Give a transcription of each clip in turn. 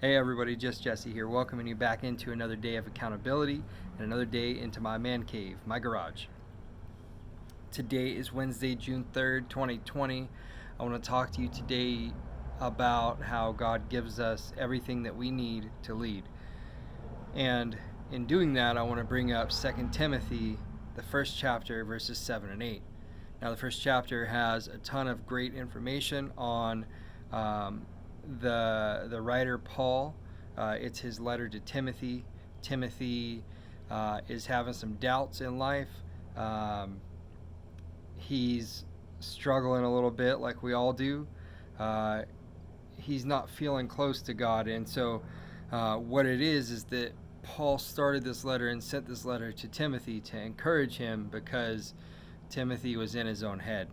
Hey everybody, just Jesse here, welcoming you back into another day of accountability and another day into my man cave, my garage. Today is Wednesday, June 3rd, 2020. I want to talk to you today about how God gives us everything that we need to lead. And in doing that, I want to bring up 2 Timothy, the first chapter, verses 7 and 8. Now, the first chapter has a ton of great information on the writer Paul. It's his letter to Timothy. Timothy is having some doubts in life. He's struggling a little bit, like we all do. He's not feeling close to God, and so what it is that Paul started this letter and sent this letter to Timothy to encourage him because Timothy was in his own head.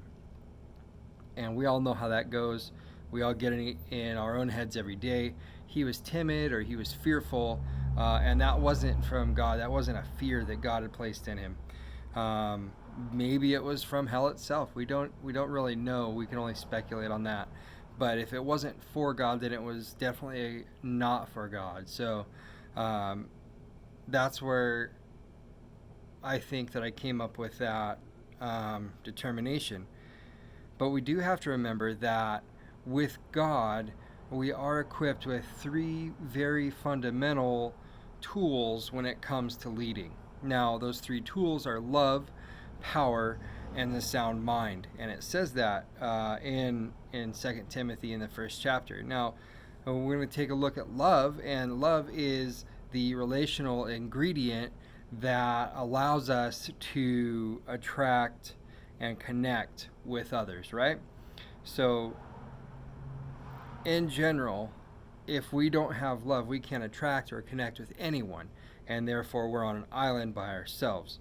And we all know how that goes. We all get in our own heads every day. He was timid or he was fearful, and that wasn't from God. That wasn't a fear that God had placed in him. Maybe it was from hell itself. We don't really know. We can only speculate on that. But if it wasn't for God, then it was definitely not for God. So that's where I think that I came up with that determination. But we do have to remember that with God, we are equipped with three very fundamental tools when it comes to leading. Now, those three tools are love, power, and the sound mind. And it says that in 2 Timothy in the first chapter. Now, we're going to take a look at love, and love is the relational ingredient that allows us to attract and connect with others, right? So in general, if we don't have love, we can't attract or connect with anyone, and therefore we're on an island by ourselves.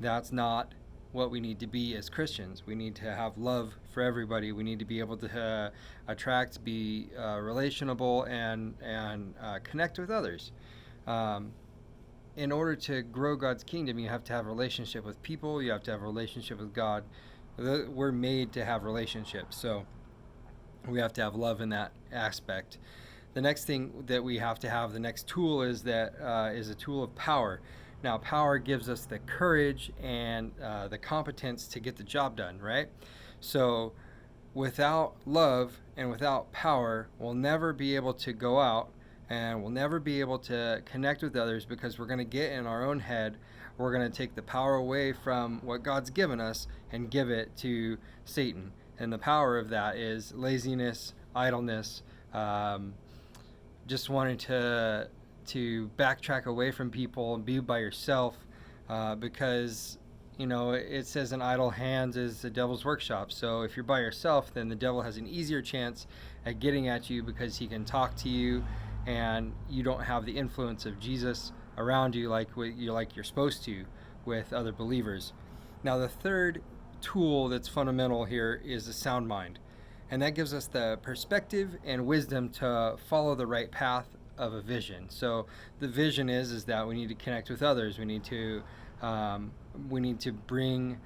That's not what we need to be as Christians. We need to have love for everybody. We need to be able to attract, be relationable, and connect with others. In order to grow God's kingdom, you have to have a relationship with people. You have to have a relationship with God. We're made to have relationships, so we have to have love in that aspect. The next thing that we have to have, the next tool, is a tool of power. Now, power gives us the courage and the competence to get the job done, right? So without love and without power, we'll never be able to go out and we'll never be able to connect with others because we're going to get in our own head. We're going to take the power away from what God's given us and give it to Satan. And the power of that is laziness, idleness, just wanting to backtrack away from people and be by yourself, because it says an idle hands is the devil's workshop. So if you're by yourself, then the devil has an easier chance at getting at you because he can talk to you and you don't have the influence of Jesus around you like you're supposed to with other believers. Now, the third tool that's fundamental here is a sound mind, and that gives us the perspective and wisdom to follow the right path of a vision. So the vision is that we need to connect with others. We need to bring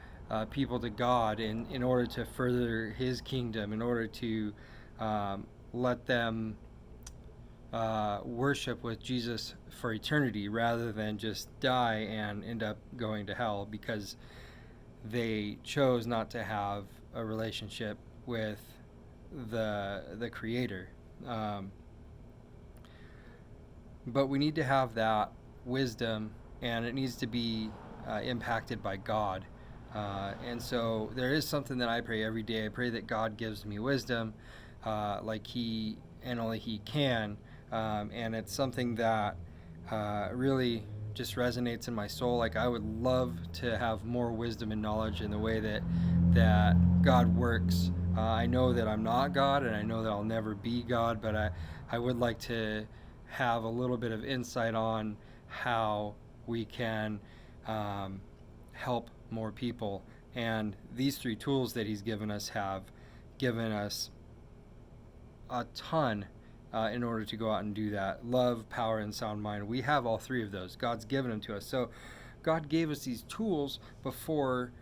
people to God in order to further His kingdom, in order to let them worship with Jesus for eternity rather than just die and end up going to hell because they chose not to have a relationship with the Creator. But we need to have that wisdom, and it needs to be impacted by God. And so there is something that I pray every day. I pray that God gives me wisdom like He and only He can. And it's something that really just resonates in my soul. Like, I would love to have more wisdom and knowledge in the way that God works. I know that I'm not God, and I know that I'll never be God, but I would like to have a little bit of insight on how we can help more people. And these three tools that He's given us have given us a ton in order to go out and do that. Love, power, and sound mind. We have all three of those. God's given them to us. So God gave us these tools beforehand.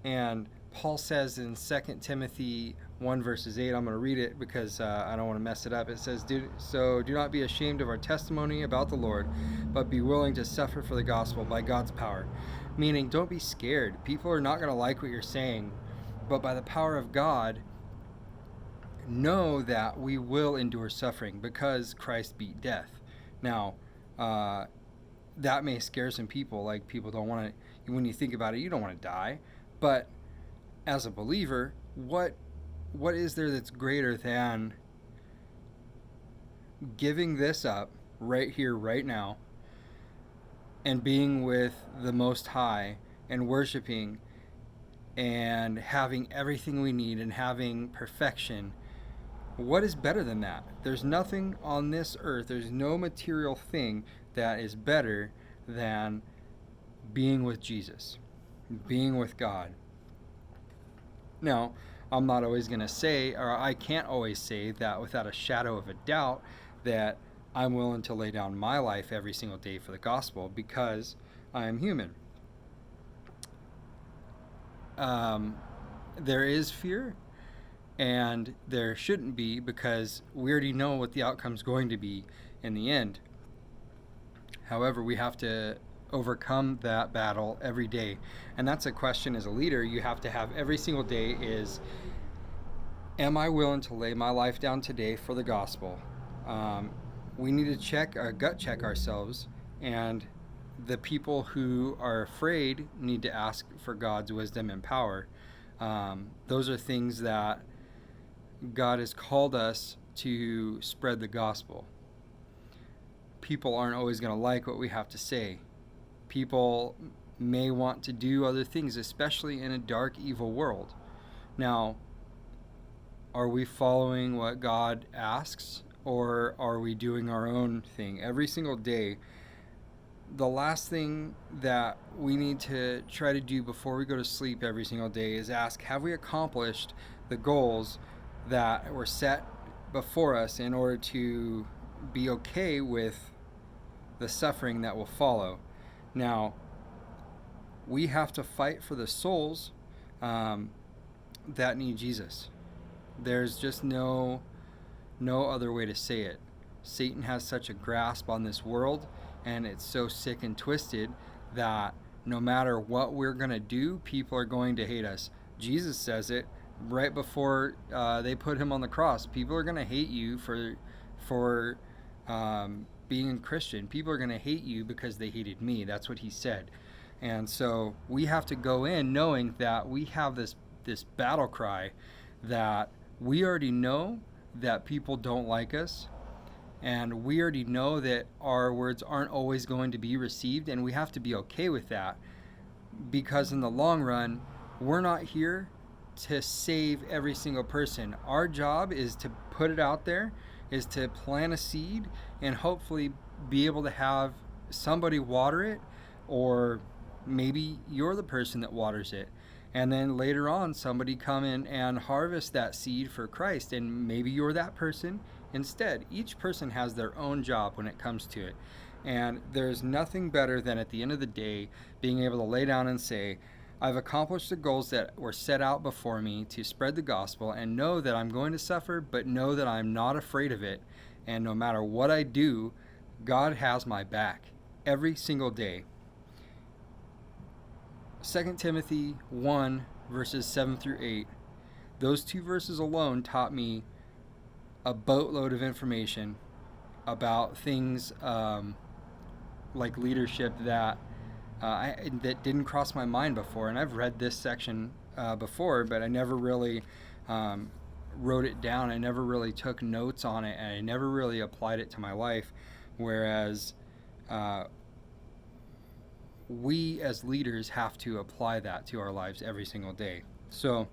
And Paul says in 2 Timothy 1 verses 8. I'm going to read it because I don't want to mess it up. It says, do not be ashamed of our testimony about the Lord, but be willing to suffer for the gospel by God's power. Meaning, don't be scared. People are not going to like what you're saying, but by the power of God, know that we will endure suffering because Christ beat death. Now, that may scare some people. Like, people don't want to, when you think about it, you don't want to die. But as a believer, what is there that's greater than giving this up right here, right now, and being with the Most High and worshiping and having everything we need and having perfection? What is better than that? There's nothing on this earth, there's no material thing that is better than being with Jesus, being with God. Now, I'm not always going to say, or I can't always say that without a shadow of a doubt, that I'm willing to lay down my life every single day for the gospel, because I am human. There is fear, and there shouldn't be, because we already know what the outcome's going to be in the end. However, we have to overcome that battle every day. And that's a question as a leader you have to have every single day is, am I willing to lay my life down today for the gospel? We need to gut check ourselves, and the people who are afraid need to ask for God's wisdom and power. Those are things that God has called us to spread the gospel. People aren't always going to like what we have to say. People may want to do other things, especially in a dark, evil world. Now, are we following what God asks, or are we doing our own thing every single day? The last thing that we need to try to do before we go to sleep every single day is ask, have we accomplished the goals that were set before us in order to be okay with the suffering that will follow? Now, we have to fight for the souls that need Jesus. There's just no other way to say it. Satan has such a grasp on this world, and it's so sick and twisted that no matter what we're going to do, people are going to hate us. Jesus says it right before they put him on the cross. People are going to hate you for being a Christian. People are going to hate you because they hated me. That's what he said. And so we have to go in knowing that we have this battle cry that we already know that people don't like us, and we already know that our words aren't always going to be received, and we have to be okay with that, because in the long run, we're not here to save every single person. Our job is to put it out there, is to plant a seed, and hopefully be able to have somebody water it, or maybe you're the person that waters it. And then later on, somebody come in and harvest that seed for Christ, and maybe you're that person instead. Each person has their own job when it comes to it. And there's nothing better than at the end of the day being able to lay down and say, I've accomplished the goals that were set out before me to spread the gospel, and know that I'm going to suffer, but know that I'm not afraid of it. And no matter what I do, God has my back every single day. 2 Timothy 1, verses 7 through 8. Those two verses alone taught me a boatload of information about things like leadership that didn't cross my mind before. And I've read this section before, but I never really wrote it down. I never really took notes on it, and I never really applied it to my life. Whereas we as leaders have to apply that to our lives every single day. So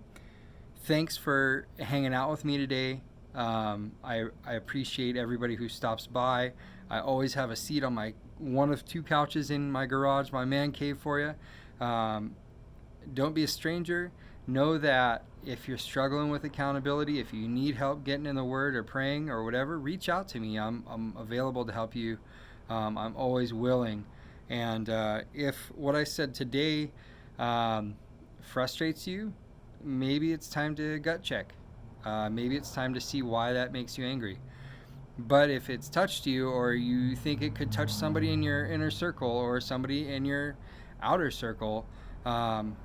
thanks for hanging out with me today. I appreciate everybody who stops by. I always have a seat on my one of two couches in my garage, my man cave for you. Don't be a stranger. Know that if you're struggling with accountability, if you need help getting in the Word or praying or whatever, reach out to me. I'm available to help you. I'm always willing. And if what I said today frustrates you, maybe it's time to gut check. Maybe it's time to see why that makes you angry. But if it's touched you, or you think it could touch somebody in your inner circle or somebody in your outer circle, um,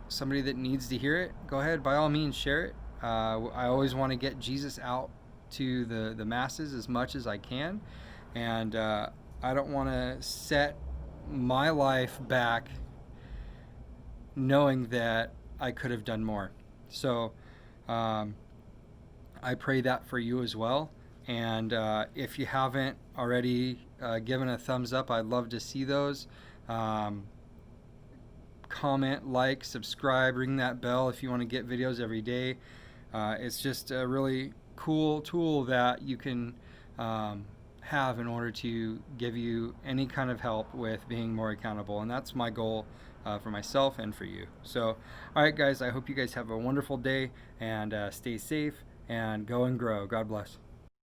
somebody that needs to hear it, go ahead, by all means, share it. I always want to get Jesus out to the masses as much as I can. And I don't want to set my life back knowing that I could have done more. So um, I pray that for you as well. And if you haven't already given a thumbs up, I'd love to see those. Um, Comment, like, subscribe, ring that bell if you want to get videos every day. It's just a really cool tool that you can have in order to give you any kind of help with being more accountable. And that's my goal for myself and for you. So, all right, guys, I hope you guys have a wonderful day and stay safe and go and grow. God bless.